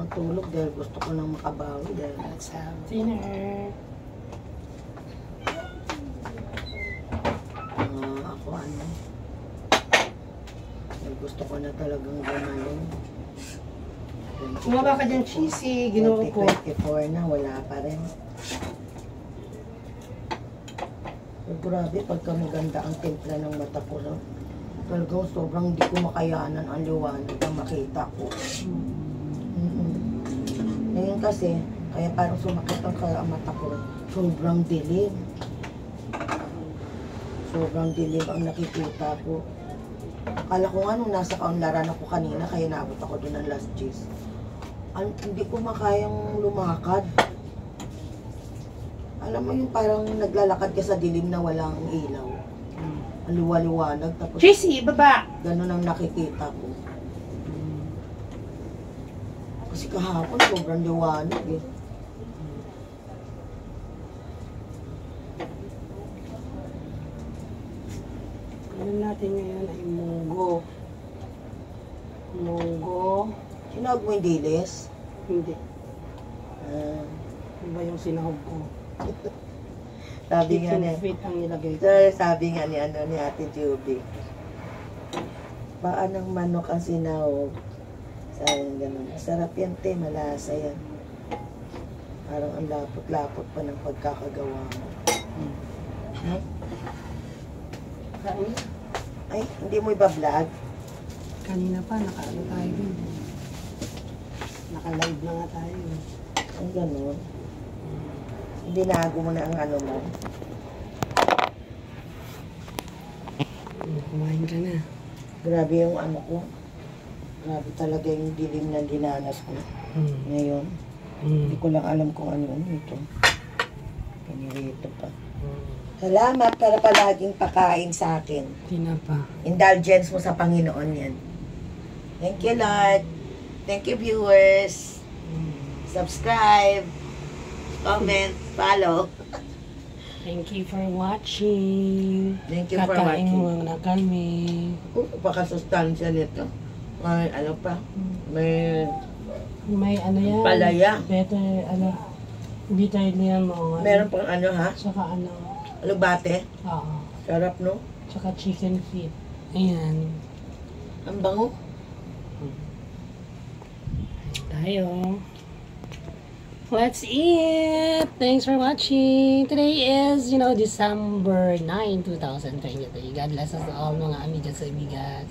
matulog dahil gusto ko nang makabawi dahil Let's have dinner. Ako ano, dahil gusto ko na talagang gumaling. Bumaba ka dyan, cheesy. Ginawa ko. 2024 na, wala pa rin. Pero grabe, pagka maganda ang timpla ng mata ko, no? Talagang sobrang di ko makayanan ang liwanag na makita ko. Ngayon kasi, kaya parang sumakit ang mata ko. Sobrang dilim. Sobrang dilim ang nakikita ko. Akala ko nga nung nasa kaunlaran ako kanina, kaya naabot ako doon ng last cheese. Hindi ko makayang lumakad. Alam mo yung parang naglalakad ka sa dilim na walang ilaw. Ang liwa-liwanag. Tapos Cheesy, baba! ganun ang nakikita ko. Kasi kahapon sobrang liwanag eh. Ano natin ngayon ay munggo. Munggo. Sinawag mo yung dilis? Hindi. Ano ba yung sinahog ko? Sabi nga Chicken niya. feet ang nilagay ko. Sabi nga ni Ate Juby. Paan ng manok ang sinahog? Sabi nga ganun. Sarap yan te, malasa yan. Parang ang lapot-lapot pa ng pagkakagawa mo. Hmm? Kain. Ay, hindi mo iba-vlog? Kanina pa, nakaano tayo din. Naka-live na nga tayo. Ay, ganun. Binago mo na ang ano mo. Kumain ka na. Grabe yung ano ko. Grabe talaga yung dilim na dinanas ko. Ngayon, hindi ko lang alam kung ano ito. Pinirito pa. Salamat para palaging pakain sa akin. Tinapa. Indulgence mo sa Panginoon yan. Thank you, Lord. Thank you, viewers. Subscribe. Comment. Follow. Thank you for watching. Thank you for Kakain watching. mo na kami. Pakasustansya nito. May ano pa? May May ano yan. palaya. Better, ano. Bitter niyan mo. Meron pang ano ha? Tsaka ano. Alubate. Oo. Sarap no? Tsaka chicken feet. Ayan. Ang bango. Tayo. Let's eat! Thanks for watching! Today is, December 9, 2023. God bless us all mga amigas sa bigas.